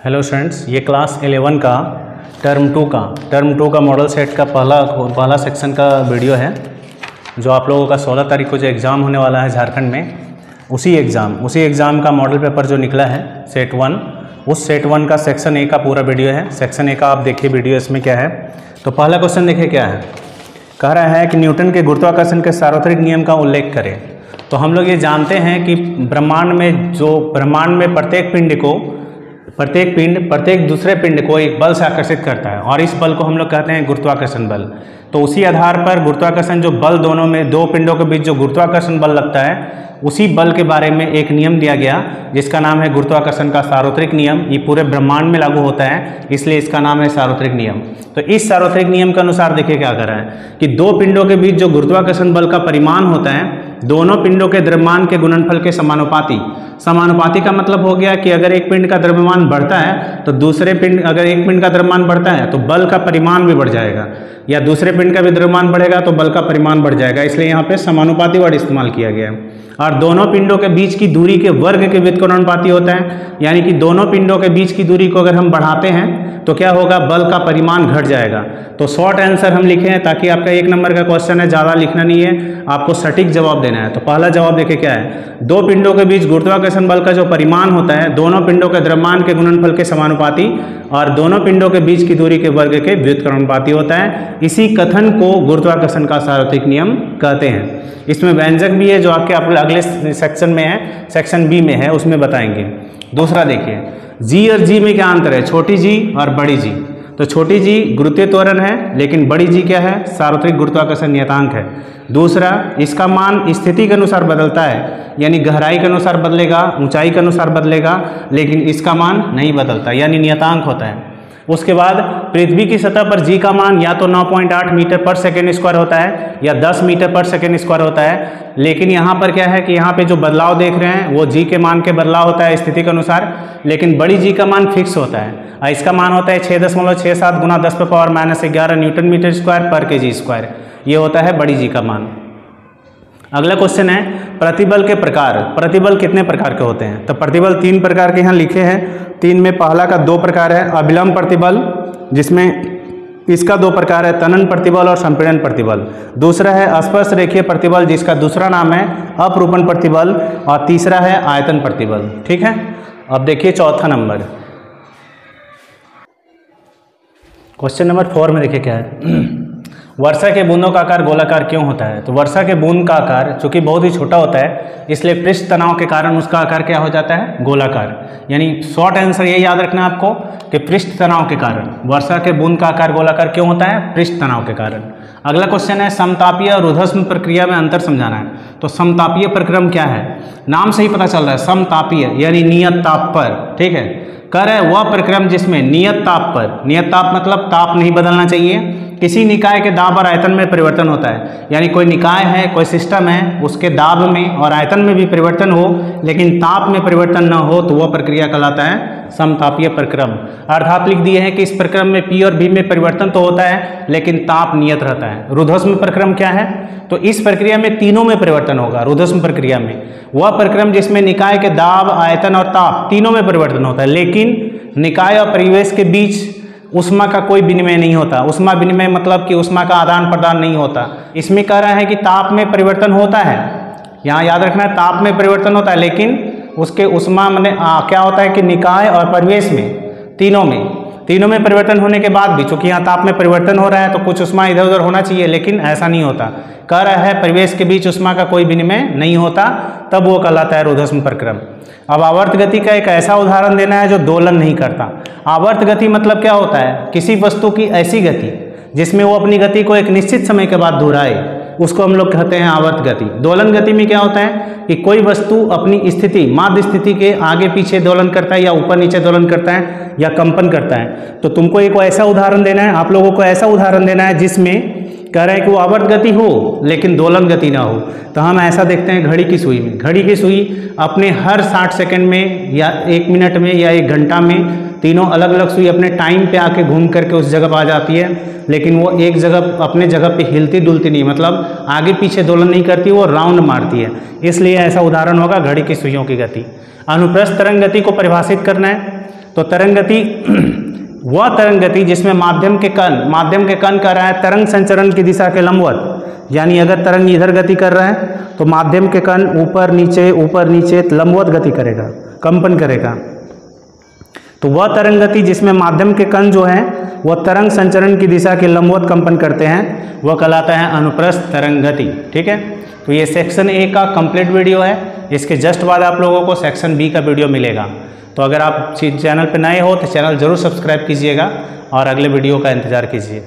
Hello students, ये class 11 का term to का मॉडल सेट का पहला सेक्शन का वीडियो है जो आप लोगों का 16 तारीख को जो एग्ज़ाम होने वाला है झारखंड में, उसी एग्ज़ाम का मॉडल पेपर जो निकला है सेट 1, उस सेट 1 का सेक्शन ए का पूरा वीडियो है। सेक्शन ए का आप देखिए वीडियो, इसमें क्या है। तो पहला क्वेश्चन देखिए क्या है, कह रहा है कि न्यूटन के गुरुत्वाकर्षण के सार्वत्रिक नियम का उल्लेख करें। तो हम लोग ये जानते हैं कि ब्रह्मांड में प्रत्येक दूसरे पिंड को एक बल से आकर्षित करता है और इस बल को हम लोग कहते हैं गुरुत्वाकर्षण बल। तो उसी आधार पर गुरुत्वाकर्षण जो बल दोनों में दो पिंडों के बीच जो गुरुत्वाकर्षण बल लगता है, उसी बल के बारे में एक नियम दिया गया जिसका नाम है गुरुत्वाकर्षण का सार्वत्रिक नियम। ये पूरे ब्रह्मांड में लागू होता है, इसलिए इसका नाम है सार्वत्रिक नियम। तो इस सार्वत्रिक नियम के अनुसार देखिए क्या कर रहा है कि दो पिंडों के बीच जो गुरुत्वाकर्षण बल का परिमाण होता है, दोनों पिंडों के द्रव्यमान के गुणनफल के समानुपाती का मतलब हो गया कि अगर एक पिंड का द्रव्यमान बढ़ता है तो अगर एक पिंड का द्रव्यमान बढ़ता है तो बल का परिमाण भी बढ़ जाएगा, या दूसरे पिंड का भी द्रव्यमान बढ़ेगा तो बल का परिमाण बढ़ जाएगा। इसलिए यहाँ पे समानुपाती वर्ड इस्तेमाल किया गया है। और दोनों पिंडों के बीच की दूरी के वर्ग के व्युत्क्रमानुपाती होता है, यानी कि दोनों पिंडों के बीच की दूरी को अगर हम बढ़ाते हैं तो क्या होगा, बल का परिमाण घट जाएगा। तो शॉर्ट आंसर हम लिखे हैं ताकि आपका 1 नंबर का क्वेश्चन है, ज़्यादा लिखना नहीं है, आपको सटीक जवाब देना है। तो पहला जवाब देखिए क्या है, दो पिंडों के बीच गुरुत्वाकर्षण बल का जो परिमाण होता है दोनों पिंडों के द्रव्यमान के गुणनफल के समानुपाती और दोनों पिंडों के बीच की दूरी के वर्ग के व्युत्क्रमानुपाती होता है। इसी कथन को गुरुत्वाकर्षण का सार्वत्रिक नियम कहते हैं। इसमें व्यंजक भी है जो आपके अगले सेक्शन में है, सेक्शन बी में है, उसमें बताएंगे। दूसरा देखिए, जी और जी में क्या अंतर है, छोटी जी और बड़ी जी। तो छोटी जी गुरुत्वीय त्वरण है, लेकिन बड़ी जी क्या है, सार्वत्रिक गुरुत्वाकर्षण नियतांक है। दूसरा, इसका मान स्थिति के अनुसार बदलता है, यानी गहराई के अनुसार बदलेगा, ऊंचाई के अनुसार बदलेगा, लेकिन इसका मान नहीं बदलता, यानी नियतांक होता है। उसके बाद पृथ्वी की सतह पर जी का मान या तो 9.8 मीटर पर सेकेंड स्क्वायर होता है या 10 मीटर पर सेकेंड स्क्वायर होता है। लेकिन यहाँ पर क्या है कि यहाँ पे जो बदलाव देख रहे हैं वो जी के मान के बदलाव होता है स्थिति के अनुसार, लेकिन बड़ी जी का मान फिक्स होता है। इसका मान होता है 6.67 गुना 10⁻⁻11 न्यूटन मीटर स्क्वायर पर के जी स्क्वायर। ये होता है बड़ी जी का मान। अगला क्वेश्चन है प्रतिबल के प्रकार। प्रतिबल कितने प्रकार के होते हैं? तो प्रतिबल 3 प्रकार के यहाँ लिखे हैं। 3 में पहला का 2 प्रकार है, अभिलंब प्रतिबल, जिसमें इसका 2 प्रकार है, तनन प्रतिबल और संपीड़न प्रतिबल। दूसरा है स्पर्श रेखीय प्रतिबल, जिसका दूसरा नाम है अपरूपण प्रतिबल, और तीसरा है आयतन प्रतिबल। ठीक है, अब देखिए चौथा नंबर, क्वेश्चन नंबर 4 में देखिए क्या है, वर्षा के बूंदों का आकार गोलाकार क्यों होता है? तो वर्षा के बूंद का आकार चूंकि बहुत ही छोटा होता है, इसलिए पृष्ठ तनाव के कारण उसका आकार क्या हो जाता है, गोलाकार। यानी शॉर्ट आंसर ये याद रखना है आपको कि पृष्ठ तनाव के कारण वर्षा के बूंद का आकार गोलाकार क्यों होता है, पृष्ठ तनाव के कारण। अगला क्वेश्चन है समतापीय और ऊर्ध्वश्म प्रक्रिया में अंतर समझाना है। तो समतापीय प्रक्रम क्या है, नाम से ही पता चल रहा है, समतापीय यानी नियत ताप पर। ठीक है, कर है वह प्रक्रम जिसमें नियत ताप मतलब ताप नहीं बदलना चाहिए, किसी निकाय के दाब और आयतन में परिवर्तन होता है। यानी कोई निकाय है, कोई सिस्टम है, उसके दाब में और आयतन में भी परिवर्तन हो लेकिन ताप में परिवर्तन न हो, तो वह प्रक्रिया कहलाता है समतापीय प्रक्रम। अर्थात लिख दिए हैं कि इस प्रक्रम में पी और बी में परिवर्तन तो होता है लेकिन ताप नियत रहता है। ऊर्ध्वश्म प्रक्रम क्या है? तो इस प्रक्रिया में तीनों में परिवर्तन होगा। ऊर्ध्वश्म प्रक्रिया में वह प्रक्रम जिसमें निकाय के दाब, आयतन और ताप तीनों में परिवर्तन होता है, लेकिन निकाय और परिवेश के बीच ऊष्मा का कोई विनिमय नहीं होता। ऊष्मा विनिमय मतलब कि ऊष्मा का आदान प्रदान नहीं होता। इसमें कह रहा है कि ताप में परिवर्तन होता है, यहाँ याद रखना है ताप में परिवर्तन होता है, लेकिन उसके ऊष्मा में क्या होता है कि निकाय और परिवेश में तीनों में परिवर्तन होने के बाद भी चूंकि यहाँ ताप में परिवर्तन हो रहा है तो कुछ ऊष्मा इधर उधर होना चाहिए, लेकिन ऐसा नहीं होता। कह रहा है परिवेश के बीच ऊष्मा का कोई विनिमय नहीं होता, तब वो कहलाता है ऊर्ध्वश्म प्रक्रम। अब आवर्त गति का एक ऐसा उदाहरण देना है जो दोलन नहीं करता। आवर्त गति मतलब क्या होता है, किसी वस्तु की ऐसी गति जिसमें वो अपनी गति को एक निश्चित समय के बाद दोहराए, उसको हम लोग कहते हैं आवर्त गति। दोलन गति में क्या होता है कि कोई वस्तु अपनी स्थिति, माध्य स्थिति के आगे पीछे दोलन करता है या ऊपर नीचे दोलन करता है या कंपन करता है। तो तुमको एक ऐसा उदाहरण देना है, आप लोगों को ऐसा उदाहरण देना है जिसमें कह रहे हैं कि वो आवर्त गति हो लेकिन दोलन गति ना हो। तो हम ऐसा देखते हैं घड़ी की सुई में। घड़ी की सुई अपने हर 60 सेकंड में या 1 मिनट में या 1 घंटा में तीनों अलग अलग सुई अपने टाइम पे आके घूम करके उस जगह पर आ जाती है, लेकिन वो एक जगह अपने जगह पे हिलती डुलती नहीं, मतलब आगे पीछे दोलन नहीं करती, वो राउंड मारती है। इसलिए ऐसा उदाहरण होगा घड़ी की सुइयों की गति। अनुप्रस्थ तरंग गति को परिभाषित करना है तो तरंग गति वह तरंग गति जिसमें माध्यम के कण कर रहा है तरंग संचरण की दिशा के लंबवत, यानी अगर तरंग इधर गति कर रहा है तो माध्यम के कण ऊपर नीचे लंबवत गति करेगा, कंपन करेगा। तो वह तरंग गति जिसमें माध्यम के कण जो हैं वह तरंग संचरण की दिशा के लंबवत कंपन करते हैं, वह कहलाता है अनुप्रस्थ तरंग गति। ठीक है, तो ये सेक्शन ए का कंप्लीट वीडियो है। इसके जस्ट बाद आप लोगों को सेक्शन बी का वीडियो मिलेगा। तो अगर आप चैनल पर नए हो तो चैनल ज़रूर सब्सक्राइब कीजिएगा और अगले वीडियो का इंतज़ार कीजिए।